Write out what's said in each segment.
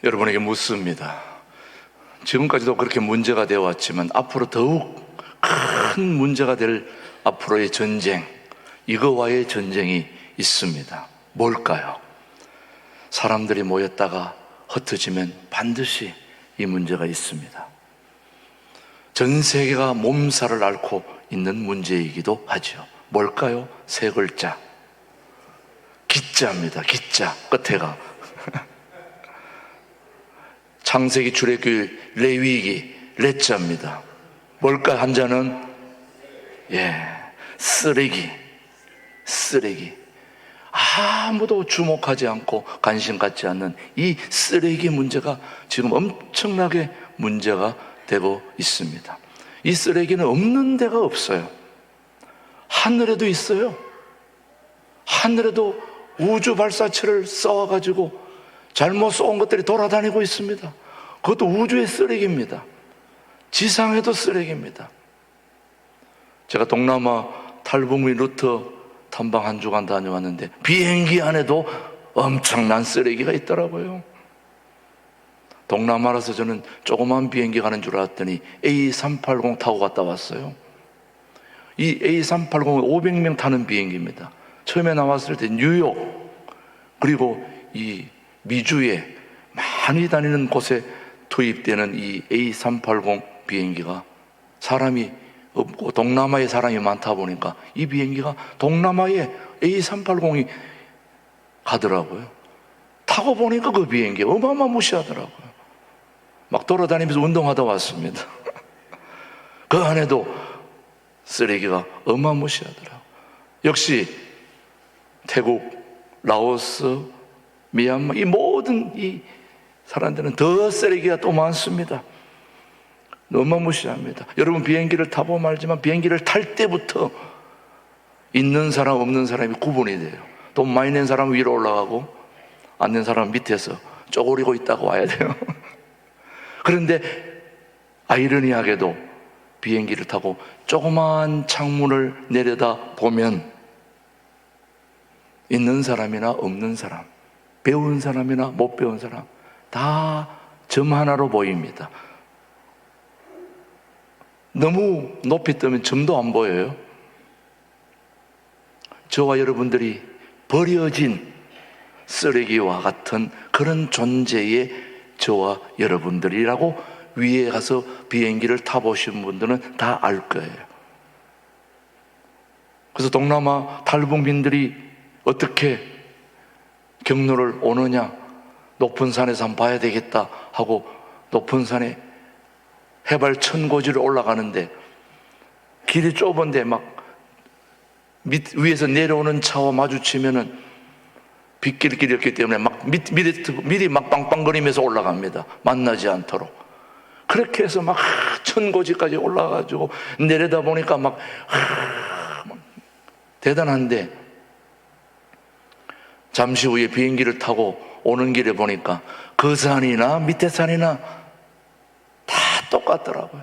여러분에게 묻습니다. 지금까지도 그렇게 문제가 되어 왔지만 앞으로 더욱 큰 문제가 될 앞으로의 전쟁, 이거와의 전쟁이 있습니다. 뭘까요? 사람들이 모였다가 흩어지면 반드시 이 문제가 있습니다. 전 세계가 몸살을 앓고 있는 문제이기도 하죠. 뭘까요? 세 글자, 기자입니다. 기자, 끝에가 창세기, 출애굽기, 레위기, 레자입니다. 뭘까? 한자는 쓰레기. 아무도 주목하지 않고 관심 갖지 않는 이 쓰레기 문제가 지금 엄청나게 문제가 되고 있습니다. 이 쓰레기는 없는 데가 없어요. 하늘에도 있어요. 하늘에도 우주 발사체를 쏘아가지고 잘못 쏜 것들이 돌아다니고 있습니다. 그것도 우주의 쓰레기입니다. 지상에도 쓰레기입니다. 제가 동남아 탈북민 루트 탐방 한 주간 다녀왔는데 비행기 안에도 엄청난 쓰레기가 있더라고요. 동남아라서 저는 조그만 비행기 가는 줄 알았더니 A380 타고 갔다 왔어요. 이 A380은 500명 타는 비행기입니다. 처음에 나왔을 때 뉴욕, 그리고 이 미주에 많이 다니는 곳에 투입되는 이 A380 비행기가 사람이 없고 동남아에 사람이 많다 보니까 이 비행기가 동남아에 A380이 가더라고요. 타고 보니까 그 비행기 어마어마무시하더라고요. 막 돌아다니면서 운동하다 왔습니다. 그 안에도 쓰레기가 어마무시하더라고요. 역시 태국, 라오스, 미얀마 이 모든 이 사람들은 더 쓰레기가 또 많습니다. 어마무시합니다. 여러분 비행기를 타보면 알지만 비행기를 탈 때부터 있는 사람 없는 사람이 구분이 돼요. 돈 많이 낸 사람은 위로 올라가고 안 낸 사람은 밑에서 쪼그리고 있다가 와야 돼요. 그런데 아이러니하게도 비행기를 타고 조그만 창문을 내려다 보면 있는 사람이나 없는 사람, 배운 사람이나 못 배운 사람 다 점 하나로 보입니다. 너무 높이 뜨면 점도 안 보여요. 저와 여러분들이 버려진 쓰레기와 같은 그런 존재의 저와 여러분들이라고 위에 가서 비행기를 타보신 분들은 다 알 거예요. 그래서 동남아 탈북민들이 어떻게 경로를 오느냐, 높은 산에서 한번 봐야 되겠다 하고 높은 산에 해발 1000고지를 올라가는데 길이 좁은데 막 위에서 내려오는 차와 마주치면은 빗길길이었기 때문에 막 미리 막 빵빵거리면서 올라갑니다. 만나지 않도록. 그렇게 해서 막 1000고지까지 올라가가지고 내려다 보니까 막 대단한데 잠시 후에 비행기를 타고 오는 길에 보니까 그 산이나 밑에 산이나 다 똑같더라고요.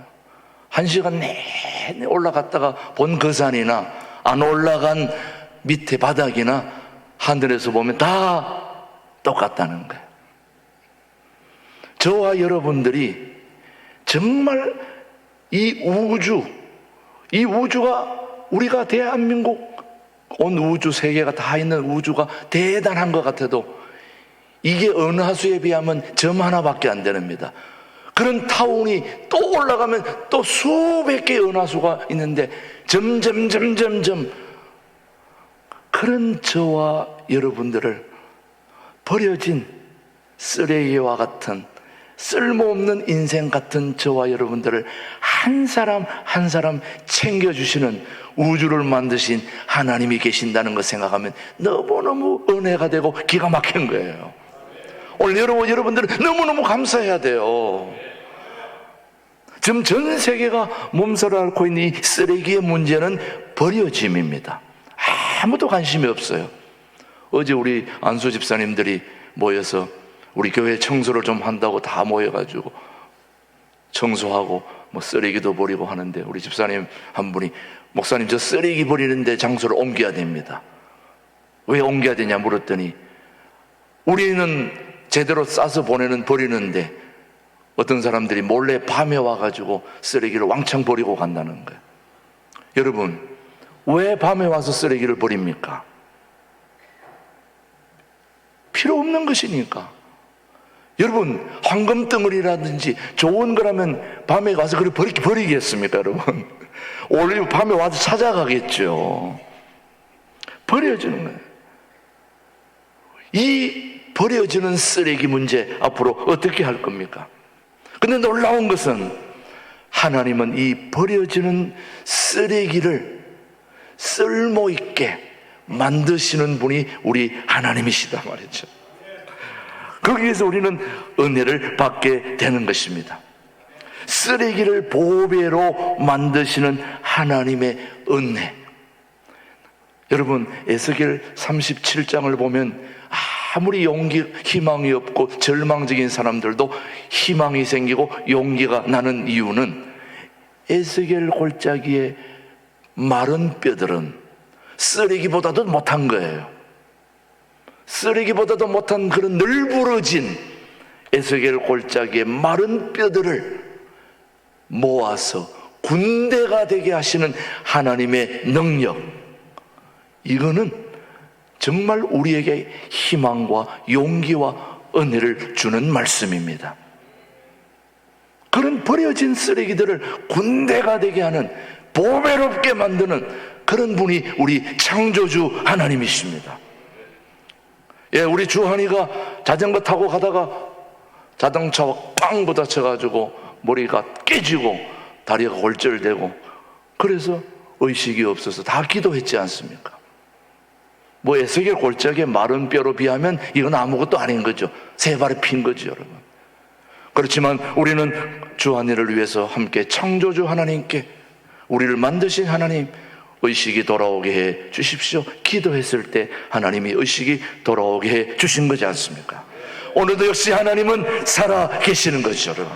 1시간 내내 올라갔다가 본 그 산이나 안 올라간 밑에 바닥이나 하늘에서 보면 다 똑같다는 거예요. 저와 여러분들이 정말 이 우주가 우리가 대한민국 온 우주 세계가 다 있는 우주가 대단한 것 같아도 이게 은하수에 비하면 점 하나밖에 안 됩니다. 그런 타운이 또 올라가면 또 수백 개의 은하수가 있는데 점점 그런 저와 여러분들을 버려진 쓰레기와 같은 쓸모없는 인생 같은 저와 여러분들을 한 사람 한 사람 챙겨주시는 우주를 만드신 하나님이 계신다는 것 생각하면 너무너무 은혜가 되고 기가 막힌 거예요. 오늘 여러분들은 너무너무 감사해야 돼요. 지금 전 세계가 몸살을 앓고 있는 이 쓰레기의 문제는 버려짐입니다. 아무도 관심이 없어요. 어제 우리 안수 집사님들이 모여서 우리 교회 청소를 좀 한다고 다 모여가지고 청소하고 뭐 쓰레기도 버리고 하는데 우리 집사님 한 분이 목사님 저 쓰레기 버리는데 장소를 옮겨야 됩니다. 왜 옮겨야 되냐 물었더니 우리는 제대로 싸서 버리는데 어떤 사람들이 몰래 밤에 와가지고 쓰레기를 왕창 버리고 간다는 거예요. 여러분, 왜 밤에 와서 쓰레기를 버립니까? 필요 없는 것이니까. 여러분, 황금덩어리라든지 좋은 거라면 밤에 가서 그걸 버리겠습니까, 여러분? 원래 밤에 와서 찾아가겠죠. 버려지는 거예요. 이 버려지는 쓰레기 문제 앞으로 어떻게 할 겁니까? 근데 놀라운 것은 하나님은 이 버려지는 쓰레기를 쓸모있게 만드시는 분이 우리 하나님이시다 말이죠. 거기에서 우리는 은혜를 받게 되는 것입니다. 쓰레기를 보배로 만드시는 하나님의 은혜. 여러분, 에스겔 37장을 보면 아무리 희망이 없고 절망적인 사람들도 희망이 생기고 용기가 나는 이유는 에스겔 골짜기의 마른 뼈들은 쓰레기보다도 못한 거예요. 쓰레기보다도 못한 그런 널브러진 에스겔 골짜기의 마른 뼈들을 모아서 군대가 되게 하시는 하나님의 능력, 이거는 정말 우리에게 희망과 용기와 은혜를 주는 말씀입니다. 그런 버려진 쓰레기들을 군대가 되게 하는, 보배롭게 만드는 그런 분이 우리 창조주 하나님이십니다. 예, 우리 주한이가 자전거 타고 가다가 자동차와 빵 부딪혀가지고 머리가 깨지고 다리가 골절되고, 그래서 의식이 없어서 다 기도했지 않습니까? 뭐 에스겔 골짜기의 마른 뼈로 비하면 이건 아무것도 아닌 거죠. 세 발에 핀 거죠, 여러분. 그렇지만 우리는 주한이를 위해서 함께 창조주 하나님께, 우리를 만드신 하나님, 의식이 돌아오게 해 주십시오. 기도했을 때 하나님이 의식이 돌아오게 해 주신 거지 않습니까? 오늘도 역시 하나님은 살아 계시는 거죠, 여러분.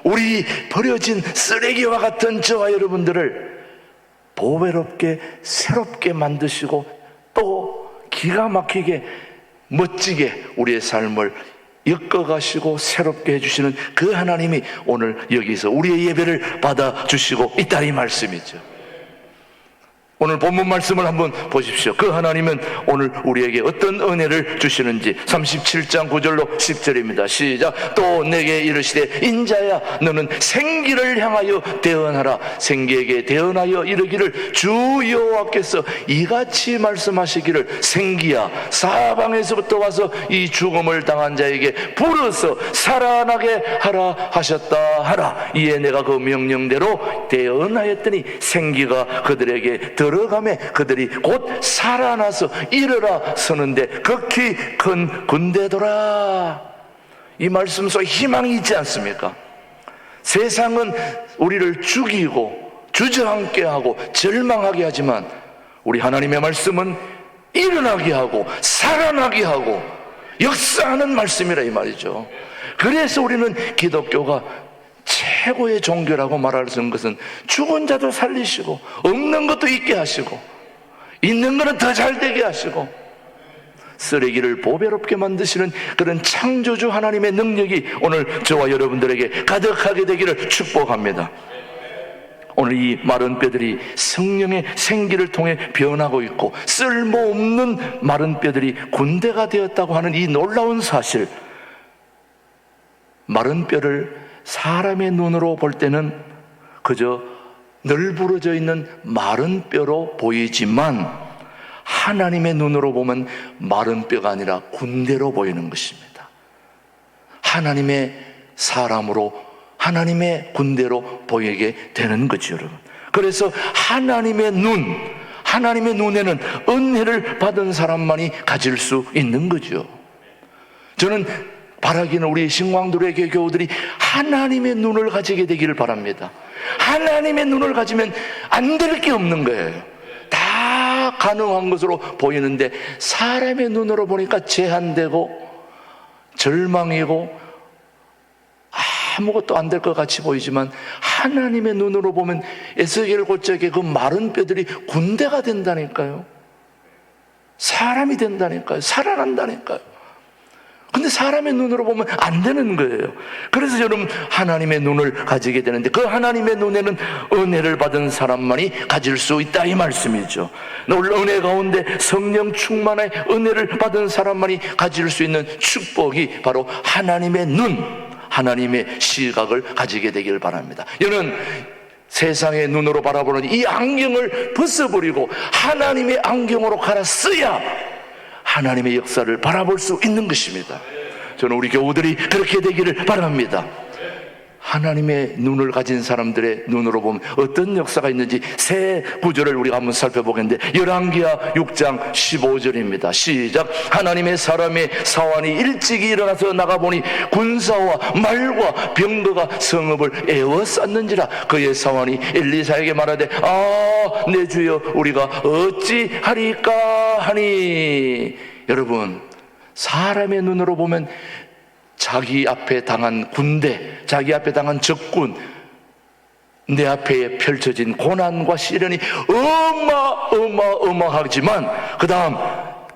우리 버려진 쓰레기와 같은 저와 여러분들을 보배롭게 새롭게 만드시고 또 기가 막히게 멋지게 우리의 삶을 엮어가시고 새롭게 해주시는 그 하나님이 오늘 여기서 우리의 예배를 받아주시고 있다, 이 말씀이죠. 오늘 본문 말씀을 한번 보십시오. 그 하나님은 오늘 우리에게 어떤 은혜를 주시는지 37장 9절로 10절입니다. 시작. 또 내게 이르시되 인자야 너는 생기를 향하여 대언하라. 생기에게 대언하여 이르기를 주 여호와께서 이같이 말씀하시기를 생기야 사방에서부터 와서 이 죽음을 당한 자에게 불어서 살아나게 하라 하셨다 하라. 이에 내가 그 명령대로 대언하였더니 생기가 그들에게 들어가매 그들이 곧 살아나서 일어나 서는데 극히 큰 군대더라. 이 말씀 속에 희망이 있지 않습니까? 세상은 우리를 죽이고 주저앉게 하고 절망하게 하지만 우리 하나님의 말씀은 일어나게 하고 살아나게 하고 역사하는 말씀이라 이 말이죠. 그래서 우리는 기독교가 최고의 종교라고 말할 수 있는 것은 죽은 자도 살리시고 없는 것도 있게 하시고 있는 것은 더 잘 되게 하시고 쓰레기를 보배롭게 만드시는 그런 창조주 하나님의 능력이 오늘 저와 여러분들에게 가득하게 되기를 축복합니다. 오늘 이 마른 뼈들이 성령의 생기를 통해 변하고 있고 쓸모없는 마른 뼈들이 군대가 되었다고 하는 이 놀라운 사실, 마른 뼈를 사람의 눈으로 볼 때는 그저 널브러져 있는 마른 뼈로 보이지만 하나님의 눈으로 보면 마른 뼈가 아니라 군대로 보이는 것입니다. 하나님의 사람으로, 하나님의 군대로 보이게 되는 거죠, 여러분. 그래서 하나님의 눈에는 은혜를 받은 사람만이 가질 수 있는 거죠. 저는 바라기는 우리 신광두레교회 교우들이 하나님의 눈을 가지게 되기를 바랍니다. 하나님의 눈을 가지면 안 될 게 없는 거예요. 다 가능한 것으로 보이는데 사람의 눈으로 보니까 제한되고 절망이고 아무것도 안 될 것 같이 보이지만 하나님의 눈으로 보면 에스겔 골짜기의 그 마른 뼈들이 군대가 된다니까요. 사람이 된다니까요. 살아난다니까요. 근데 사람의 눈으로 보면 안 되는 거예요. 그래서 여러분, 하나님의 눈을 가지게 되는데, 그 하나님의 눈에는 은혜를 받은 사람만이 가질 수 있다, 이 말씀이죠. 은혜 가운데 성령 충만의 은혜를 받은 사람만이 가질 수 있는 축복이 바로 하나님의 눈, 하나님의 시각을 가지게 되기를 바랍니다. 여러분, 세상의 눈으로 바라보는 이 안경을 벗어버리고 하나님의 안경으로 갈아 써야 하나님의 역사를 바라볼 수 있는 것입니다. 저는 우리 교우들이 그렇게 되기를 바랍니다. 하나님의 눈을 가진 사람들의 눈으로 보면 어떤 역사가 있는지 세 구절을 우리가 한번 살펴보겠는데, 열왕기하 6장 15절입니다. 시작. 하나님의 사람의 사환이 일찍이 일어나서 나가보니 군사와 말과 병거가 성읍을 에워쌌는지라. 그의 사환이 엘리사에게 말하되, 내 주여, 우리가 어찌하리까 하니. 여러분, 사람의 눈으로 보면 자기 앞에 당한 군대, 자기 앞에 당한 적군, 내 앞에 펼쳐진 고난과 시련이 어마어마하지만 그 다음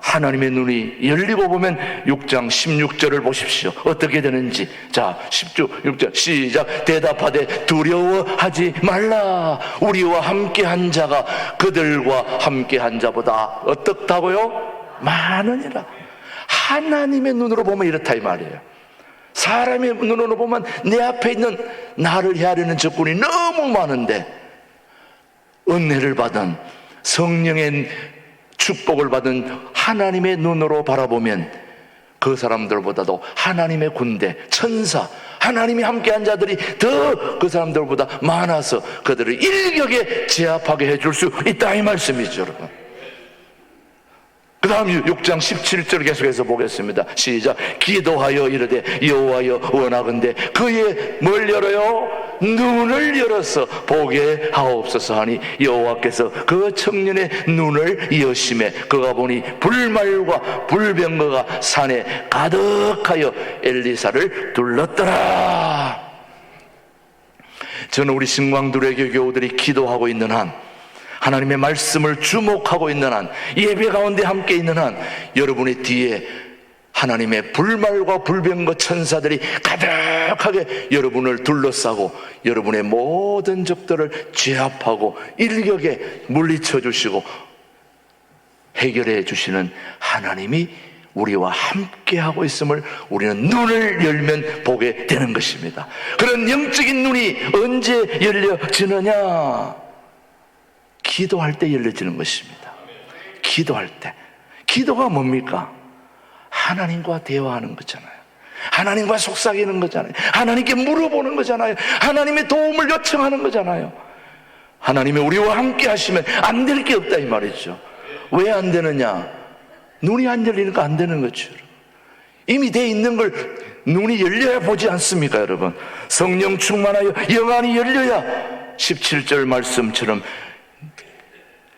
하나님의 눈이 열리고 보면 6장 16절을 보십시오. 어떻게 되는지. 자, 16절 시작. 대답하되 두려워하지 말라. 우리와 함께한 자가 그들과 함께한 자보다 어떻다고요? 많으니라. 하나님의 눈으로 보면 이렇다, 이 말이에요. 사람의 눈으로 보면 내 앞에 있는 나를 헤아리는 적군이 너무 많은데, 은혜를 받은 성령의 축복을 받은 하나님의 눈으로 바라보면 그 사람들보다도 하나님의 군대, 천사, 하나님이 함께한 자들이 더 그 사람들보다 많아서 그들을 일격에 제압하게 해줄 수 있다, 이 말씀이죠, 여러분. 그 다음 6장 17절 계속해서 보겠습니다. 시작. 기도하여 이르되 여호와여 원하건대 그의 뭘 열어요? 눈을 열어서 보게 하옵소서 하니 여호와께서 그 청년의 눈을 여심해 그가 보니 불말과 불병거가 산에 가득하여 엘리사를 둘렀더라. 저는 우리 신광두레교 교우들이 기도하고 있는 한, 하나님의 말씀을 주목하고 있는 한, 예배 가운데 함께 있는 한, 여러분의 뒤에 하나님의 불말과 불병거 천사들이 가득하게 여러분을 둘러싸고 여러분의 모든 적들을 제압하고 일격에 물리쳐 주시고 해결해 주시는 하나님이 우리와 함께하고 있음을 우리는 눈을 열면 보게 되는 것입니다. 그런 영적인 눈이 언제 열려지느냐? 기도할 때 열려지는 것입니다. 기도할 때. 기도가 뭡니까? 하나님과 대화하는 거잖아요. 하나님과 속삭이는 거잖아요. 하나님께 물어보는 거잖아요. 하나님의 도움을 요청하는 거잖아요. 하나님이 우리와 함께 하시면 안 될 게 없다, 이 말이죠. 왜 안 되느냐? 눈이 안 열리니까 안 되는 거죠. 이미 돼 있는 걸 눈이 열려야 보지 않습니까, 여러분? 성령 충만하여 영안이 열려야 17절 말씀처럼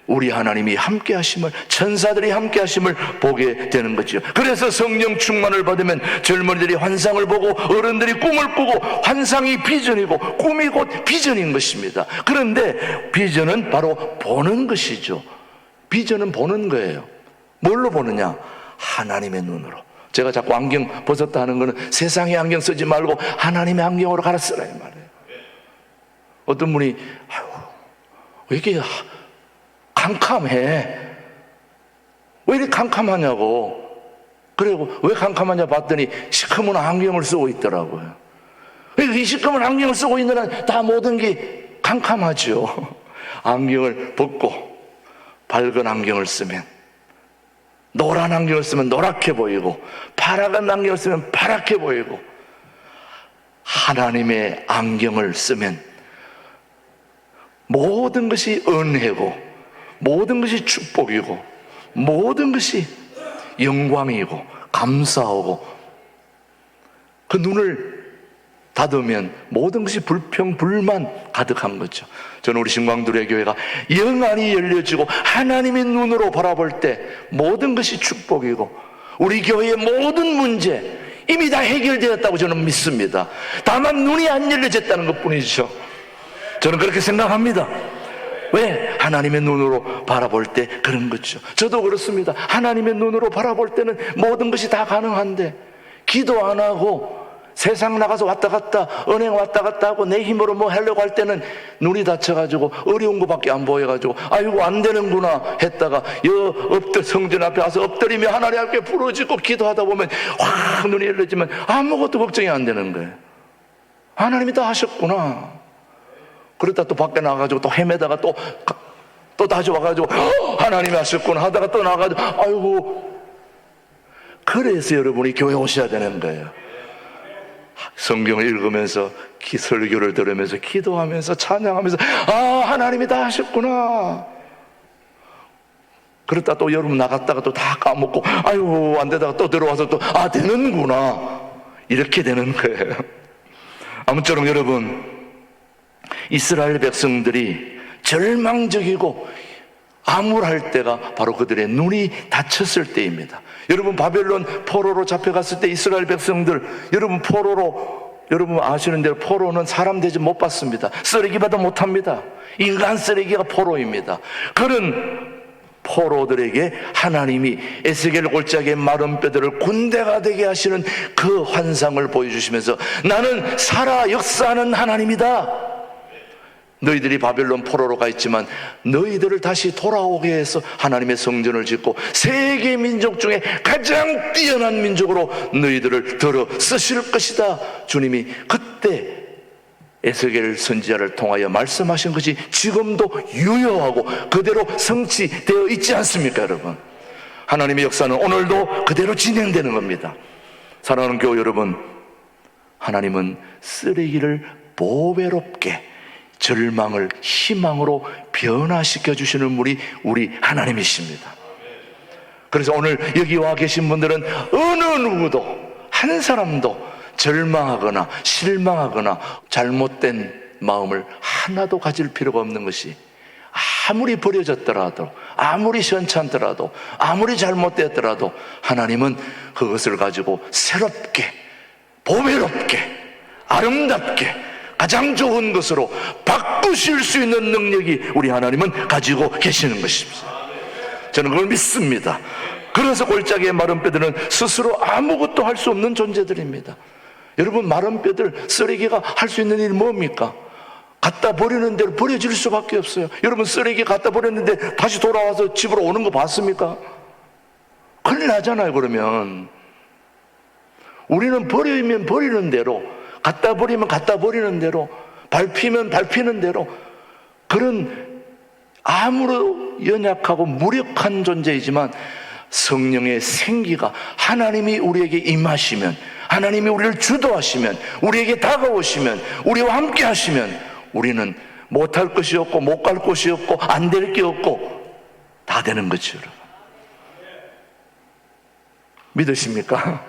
우리 하나님이 함께 하심을, 천사들이 함께 하심을 보게 되는 거죠. 그래서 성령 충만을 받으면 젊은이들이 환상을 보고 어른들이 꿈을 꾸고, 환상이 비전이고 꿈이 곧 비전인 것입니다. 그런데 비전은 바로 보는 것이죠. 비전은 보는 거예요. 뭘로 보느냐? 하나님의 눈으로. 제가 자꾸 안경 벗었다 하는 거는 세상의 안경 쓰지 말고 하나님의 안경으로 갈아 쓰라, 이 말이에요. 어떤 분이 왜 이렇게 캄캄해? 왜 이렇게 캄캄하냐고. 그리고 왜 캄캄하냐 봤더니 시커먼 안경을 쓰고 있더라고요. 이 시커먼 안경을 쓰고 있는 한 다 모든 게 캄캄하죠. 안경을 벗고 밝은 안경을 쓰면, 노란 안경을 쓰면 노랗게 보이고, 파란 안경을 쓰면 파랗게 보이고, 하나님의 안경을 쓰면 모든 것이 은혜고, 모든 것이 축복이고, 모든 것이 영광이고 감사하고, 그 눈을 닫으면 모든 것이 불평, 불만 가득한 거죠. 저는 우리 신광두레 교회가 영안이 열려지고 하나님의 눈으로 바라볼 때 모든 것이 축복이고, 우리 교회의 모든 문제 이미 다 해결되었다고 저는 믿습니다. 다만 눈이 안 열려졌다는 것 뿐이죠. 저는 그렇게 생각합니다. 왜? 하나님의 눈으로 바라볼 때 그런 거죠. 저도 그렇습니다. 하나님의 눈으로 바라볼 때는 모든 것이 다 가능한데 기도 안 하고 세상 나가서 왔다 갔다 은행 왔다 갔다 하고 내 힘으로 뭐 하려고 할 때는 눈이 다쳐가지고 어려운 거밖에 안 보여가지고 아이고 안 되는구나 했다가 성전 앞에 와서 엎드리며 하나님 앞에 부르짖고 기도하다 보면 확 눈이 열려지면 아무것도 걱정이 안 되는 거예요. 하나님이 다 하셨구나. 그러다 또 밖에 나가가지고 또 헤매다가 또 다시 와가지고 하나님이 하셨구나 하다가 또 나가가지고 아이고. 그래서 여러분이 교회 오셔야 되는 거예요. 성경을 읽으면서 설교를 들으면서 기도하면서 찬양하면서 하나님이 다 하셨구나. 그러다 또 여러분 나갔다가 또 다 까먹고 아이고 안 되다가 또 들어와서 또 되는구나 이렇게 되는 거예요. 아무쪼록 여러분, 이스라엘 백성들이 절망적이고 암울할 때가 바로 그들의 눈이 닫혔을 때입니다. 여러분, 바벨론 포로로 잡혀갔을 때 이스라엘 백성들, 여러분 아시는 대로 포로는 사람 대접 못 받습니다. 쓰레기받아 못합니다. 인간 쓰레기가 포로입니다. 그런 포로들에게 하나님이 에스겔 골짜기의 마른 뼈들을 군대가 되게 하시는 그 환상을 보여주시면서 나는 살아 역사하는 하나님이다. 너희들이 바벨론 포로로 가 있지만 너희들을 다시 돌아오게 해서 하나님의 성전을 짓고 세계 민족 중에 가장 뛰어난 민족으로 너희들을 들어 쓰실 것이다. 주님이 그때 에스겔 선지자를 통하여 말씀하신 것이 지금도 유효하고 그대로 성취되어 있지 않습니까, 여러분? 하나님의 역사는 오늘도 그대로 진행되는 겁니다. 사랑하는 교회 여러분, 하나님은 쓰레기를 보배롭게 절망을 희망으로 변화시켜 주시는 분이 우리 하나님이십니다. 그래서 오늘 여기 와 계신 분들은 어느 누구도 한 사람도 절망하거나 실망하거나 잘못된 마음을 하나도 가질 필요가 없는 것이, 아무리 버려졌더라도 아무리 시원찮더라도 아무리 잘못되었더라도 하나님은 그것을 가지고 새롭게 보배롭게 아름답게 가장 좋은 것으로 바꾸실 수 있는 능력이 우리 하나님은 가지고 계시는 것입니다. 저는 그걸 믿습니다. 그래서 골짜기의 마른 뼈들은 스스로 아무것도 할 수 없는 존재들입니다. 여러분, 마른 뼈들, 쓰레기가 할 수 있는 일이 뭡니까? 갖다 버리는 대로 버려질 수밖에 없어요. 여러분, 쓰레기 갖다 버렸는데 다시 돌아와서 집으로 오는 거 봤습니까? 큰일 나잖아요. 그러면 우리는 버리면 버리는 대로, 갖다 버리면 갖다 버리는 대로, 밟히면 밟히는 대로, 그런 아무로 연약하고 무력한 존재이지만 성령의 생기가, 하나님이 우리에게 임하시면, 하나님이 우리를 주도하시면, 우리에게 다가오시면, 우리와 함께 하시면 우리는 못할 것이 없고 못 갈 곳이 없고 안 될 게 없고 다 되는 거죠. 믿으십니까?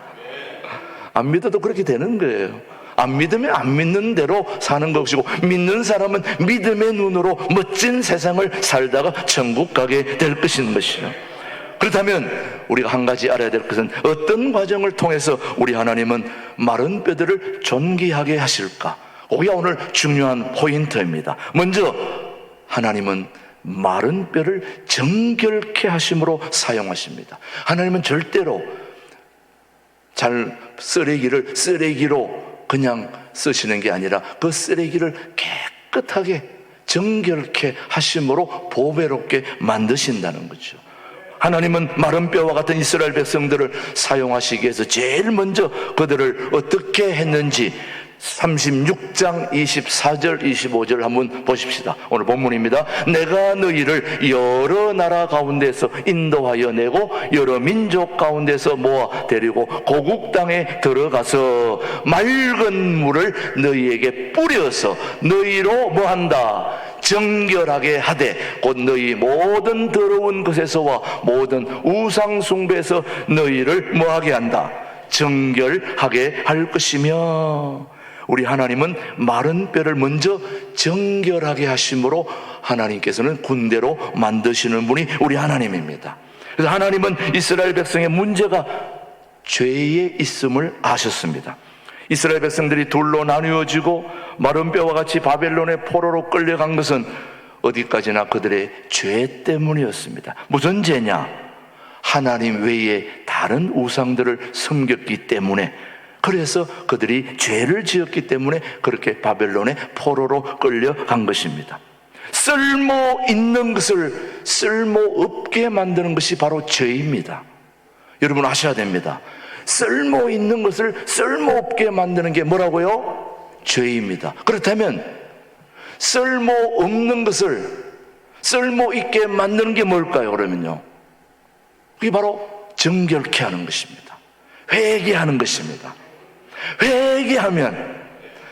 안 믿어도 그렇게 되는 거예요. 안 믿으면 안 믿는 대로 사는 것이고, 믿는 사람은 믿음의 눈으로 멋진 세상을 살다가 천국 가게 될 것인 것이요. 그렇다면 우리가 한 가지 알아야 될 것은, 어떤 과정을 통해서 우리 하나님은 마른 뼈들을 존귀하게 하실까? 그게 오늘 중요한 포인트입니다. 먼저 하나님은 마른 뼈를 정결케 하심으로 사용하십니다. 하나님은 절대로 쓰레기를 쓰레기로 그냥 쓰시는 게 아니라 그 쓰레기를 깨끗하게 정결케 하심으로 보배롭게 만드신다는 거죠. 하나님은 마른 뼈와 같은 이스라엘 백성들을 사용하시기 위해서 제일 먼저 그들을 어떻게 했는지 36장 24절 25절 한번 보십시다. 오늘 본문입니다. 내가 너희를 여러 나라 가운데서 인도하여 내고 여러 민족 가운데서 모아 데리고 고국 땅에 들어가서 맑은 물을 너희에게 뿌려서 너희로 뭐한다? 정결하게 하되 곧 너희 모든 더러운 것에서와 모든 우상 숭배에서 너희를 뭐하게 한다? 정결하게 할 것이며, 우리 하나님은 마른 뼈를 먼저 정결하게 하심으로 하나님께서는 군대로 만드시는 분이 우리 하나님입니다. 그래서 하나님은 이스라엘 백성의 문제가 죄에 있음을 아셨습니다. 이스라엘 백성들이 둘로 나누어지고 마른 뼈와 같이 바벨론의 포로로 끌려간 것은 어디까지나 그들의 죄 때문이었습니다. 무슨 죄냐? 하나님 외에 다른 우상들을 섬겼기 때문에, 그래서 그들이 죄를 지었기 때문에 그렇게 바벨론의 포로로 끌려간 것입니다. 쓸모 있는 것을 쓸모 없게 만드는 것이 바로 죄입니다. 여러분 아셔야 됩니다. 쓸모 있는 것을 쓸모 없게 만드는 게 뭐라고요? 죄입니다. 그렇다면 쓸모 없는 것을 쓸모 있게 만드는 게 뭘까요? 그러면요, 그게 바로 정결케 하는 것입니다. 회개하는 것입니다. 회개하면,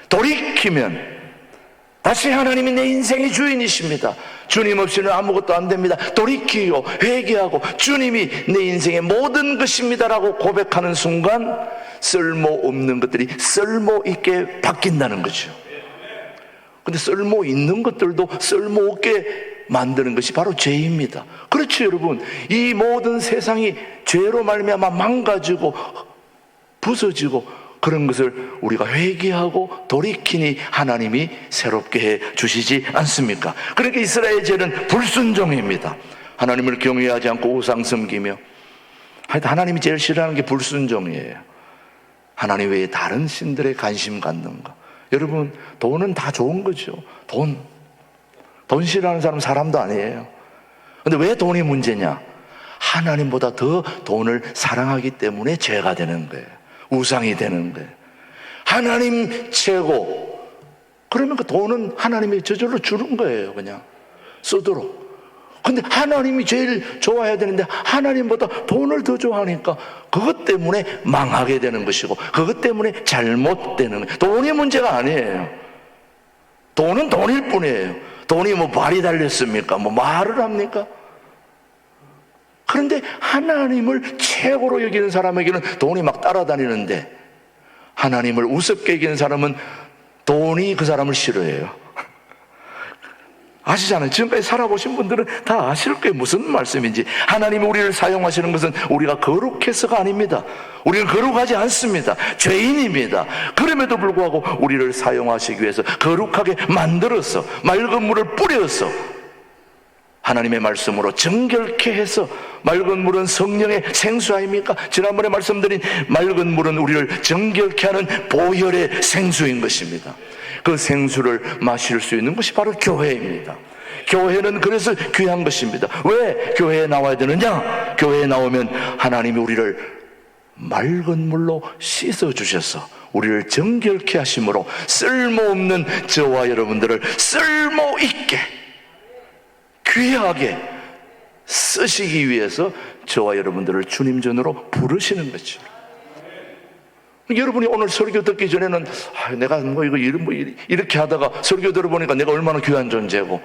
돌이키면 다시 하나님이 내 인생의 주인이십니다. 주님 없이는 아무것도 안 됩니다. 돌이키고 회개하고 주님이 내 인생의 모든 것입니다라고 고백하는 순간 쓸모없는 것들이 쓸모있게 바뀐다는 거죠. 근데 쓸모있는 것들도 쓸모없게 만드는 것이 바로 죄입니다. 그렇죠, 여러분. 이 모든 세상이 죄로 말미암아 망가지고 부서지고, 그런 것을 우리가 회개하고 돌이키니 하나님이 새롭게 해 주시지 않습니까? 그러니까 이스라엘 죄는 불순종입니다. 하나님을 경외하지 않고 우상 섬기며, 하나님이 제일 싫어하는 게 불순종이에요. 하나님 외에 다른 신들에 관심 갖는 거. 여러분, 돈은 다 좋은 거죠. 돈 싫어하는 사람은 사람도 아니에요. 근데 왜 돈이 문제냐? 하나님보다 더 돈을 사랑하기 때문에 죄가 되는 거예요. 우상이 되는 거예요. 하나님 최고. 그러면 그 돈은 하나님이 저절로 주는 거예요. 그냥 쓰도록. 근데 하나님이 제일 좋아해야 되는데 하나님보다 돈을 더 좋아하니까 그것 때문에 망하게 되는 것이고, 그것 때문에 잘못되는 거예요. 돈이 문제가 아니에요. 돈은 돈일 뿐이에요. 돈이 뭐 발이 달렸습니까? 뭐 말을 합니까? 그런데 하나님을 최고로 여기는 사람에게는 돈이 막 따라다니는데, 하나님을 우습게 여기는 사람은 돈이 그 사람을 싫어해요. 아시잖아요. 지금까지 살아보신 분들은 다 아실 거예요. 무슨 말씀인지. 하나님이 우리를 사용하시는 것은 우리가 거룩해서가 아닙니다. 우리는 거룩하지 않습니다. 죄인입니다. 그럼에도 불구하고 우리를 사용하시기 위해서 거룩하게 만들어서 맑은 물을 뿌려서 하나님의 말씀으로 정결케 해서, 맑은 물은 성령의 생수 아닙니까? 지난번에 말씀드린 맑은 물은 우리를 정결케 하는 보혈의 생수인 것입니다. 그 생수를 마실 수 있는 것이 바로 교회입니다. 교회는 그래서 귀한 것입니다. 왜 교회에 나와야 되느냐? 교회에 나오면 하나님이 우리를 맑은 물로 씻어주셔서 우리를 정결케 하심으로 쓸모없는 저와 여러분들을 쓸모있게 귀하게 쓰시기 위해서 저와 여러분들을 주님 전으로 부르시는 거죠. 여러분이 오늘 설교 듣기 전에는 내가 뭐 이렇게 하다가 설교 들어보니까 내가 얼마나 귀한 존재고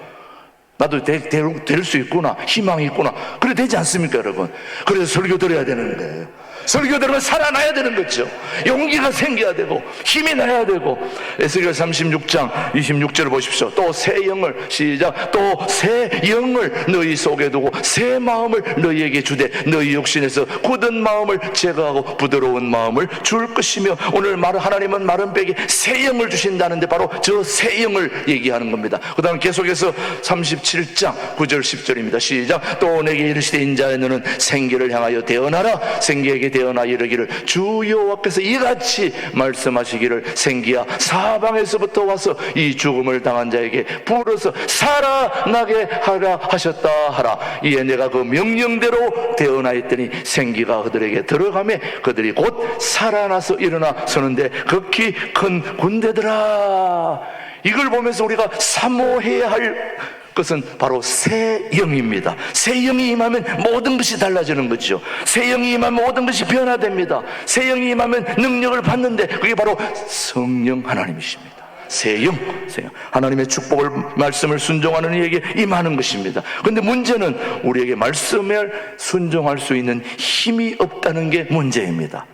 나도 될 수 있구나, 희망이 있구나, 그래 되지 않습니까, 여러분? 그래서 설교 들어야 되는 거예요. 설교 들으면 살아나야 되는 거죠. 용기가 생겨야 되고 힘이 나야 되고. 에스겔 36장 26절을 보십시오. 또 새 영을, 시작, 또 새 영을 너희 속에 두고 새 마음을 너희에게 주되 너희 육신에서 굳은 마음을 제거하고 부드러운 마음을 줄 것이며. 오늘 하나님은 마른 뼈에 새 영을 주신다는데 바로 저 새 영을 얘기하는 겁니다. 그 다음 계속해서 37장 9절 10절입니다. 시작. 또 내게 이르시되 인자야 너는 생기를 향하여 대언하라. 생기에게 대언하 이르기를 주 여호와께서 이같이 말씀하시기를 생기야 사방에서부터 와서 이 죽음을 당한 자에게 불어서 살아나게 하라 하셨다 하라. 이에 내가 그 명령대로 대언하였더니 생기가 그들에게 들어가매 그들이 곧 살아나서 일어나 서는데 극히 큰 군대더라. 이걸 보면서 우리가 사모해야 할 것은 바로 새 영입니다. 새 영이 임하면 모든 것이 달라지는 거죠. 새 영이 임하면 모든 것이 변화됩니다. 새 영이 임하면 능력을 받는데 그게 바로 성령 하나님이십니다. 새 영. 하나님의 축복을, 말씀을 순종하는 이에게 임하는 것입니다. 그런데 문제는 우리에게 말씀을 순종할 수 있는 힘이 없다는 게 문제입니다.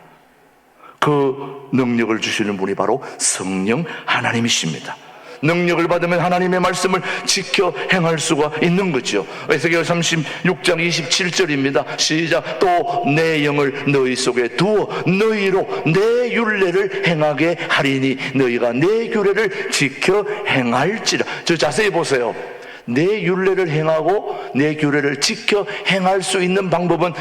그 능력을 주시는 분이 바로 성령 하나님이십니다. 능력을 받으면 하나님의 말씀을 지켜 행할 수가 있는 거죠. 에스겔 36장 27절입니다. 시작. 또 내 영을 너희 속에 두어 너희로 내 율례를 행하게 하리니 너희가 내 규례를 지켜 행할지라. 저 자세히 보세요. 내 율례를 행하고 내 규례를 지켜 행할 수 있는 방법은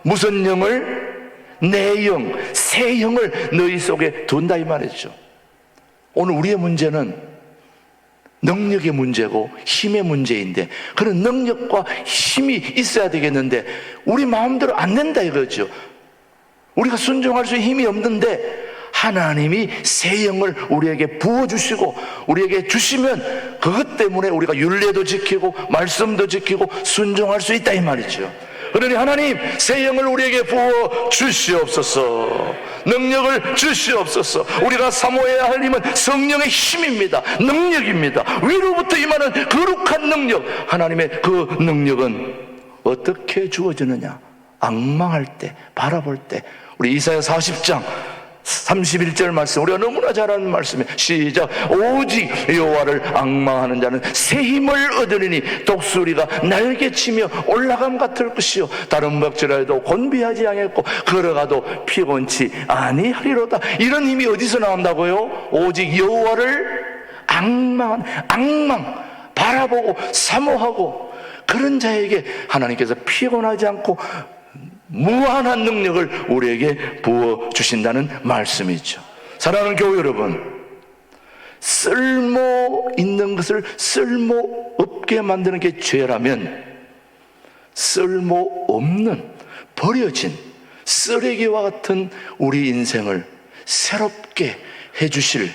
무슨 영을? 내 영, 새 영을 너희 속에 둔다 이 말이죠. 오늘 우리의 문제는 능력의 문제고 힘의 문제인데, 그런 능력과 힘이 있어야 되겠는데 우리 마음대로 안 된다 이거죠. 우리가 순종할 수 있는 힘이 없는데 하나님이 새 영을 우리에게 부어주시고 우리에게 주시면 그것 때문에 우리가 율례도 지키고 말씀도 지키고 순종할 수 있다 이 말이죠. 그러니 하나님 새 영을 우리에게 부어 주시옵소서. 능력을 주시옵소서. 우리가 사모해야 할 힘은 성령의 힘입니다. 능력입니다. 위로부터 임하는 거룩한 능력. 하나님의 그 능력은 어떻게 주어지느냐? 앙망할 때, 바라볼 때. 우리 이사야 40장 31절 말씀, 우리가 너무나 잘 아는 말씀이에요. 시작. 오직 여호와를 앙망하는 자는 새 힘을 얻으리니 독수리가 날개치며 올라감 같을 것이요 다른 먹지라도 곤비하지 아니하고 걸어가도 피곤치 아니하리로다. 이런 힘이 어디서 나온다고요? 오직 여호와를 앙망 바라보고 사모하고 그런 자에게 하나님께서 피곤하지 않고 무한한 능력을 우리에게 부어주신다는 말씀이죠. 사랑하는 교회 여러분, 쓸모 있는 것을 쓸모 없게 만드는 게 죄라면 쓸모 없는 버려진 쓰레기와 같은 우리 인생을 새롭게 해주실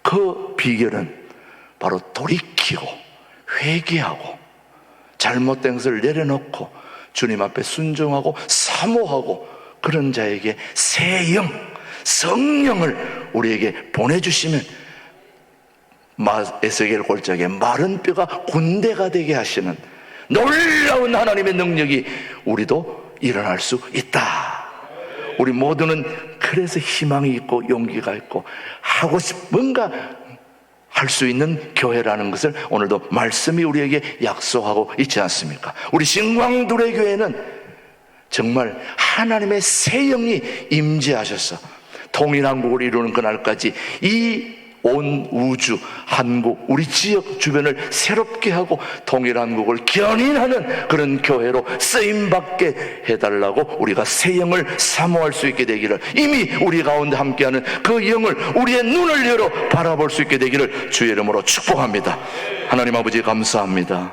그 비결은 바로 돌이키고 회개하고 잘못된 것을 내려놓고 주님 앞에 순종하고 사모하고 그런 자에게 새 영, 성령을 우리에게 보내주시면 에스겔 골짜기에 마른 뼈가 군대가 되게 하시는 놀라운 하나님의 능력이 우리도 일어날 수 있다. 우리 모두는 그래서 희망이 있고 용기가 있고 하고 싶은 뭔가 할 수 있는 교회라는 것을 오늘도 말씀이 우리에게 약속하고 있지 않습니까? 우리 신광두레 교회는 정말 하나님의 새 영이 임재하셔서 통일한국을 이루는 그날까지 이 온 우주, 한국, 우리 지역 주변을 새롭게 하고 통일한국을 견인하는 그런 교회로 쓰임받게 해달라고 우리가 새 영을 사모할 수 있게 되기를, 이미 우리 가운데 함께하는 그 영을 우리의 눈을 열어 바라볼 수 있게 되기를 주의 이름으로 축복합니다. 하나님 아버지 감사합니다.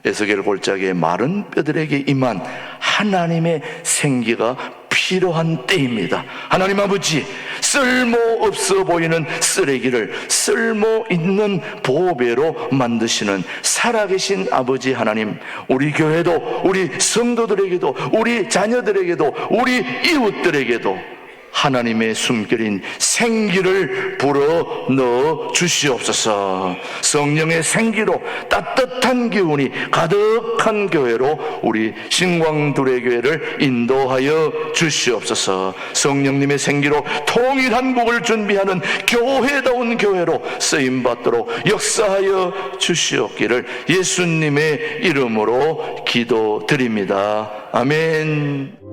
에스겔 골짜기의 마른 뼈들에게 임한 하나님의 생기가 필요한 때입니다. 하나님 아버지, 쓸모없어 보이는 쓰레기를 쓸모있는 보배로 만드시는 살아계신 아버지 하나님, 우리 교회도 우리 성도들에게도 우리 자녀들에게도 우리 이웃들에게도 하나님의 숨결인 생기를 불어 넣어 주시옵소서. 성령의 생기로 따뜻한 기운이 가득한 교회로 우리 신광두레 교회를 인도하여 주시옵소서. 성령님의 생기로 통일한국을 준비하는 교회다운 교회로 쓰임받도록 역사하여 주시옵기를 예수님의 이름으로 기도드립니다. 아멘.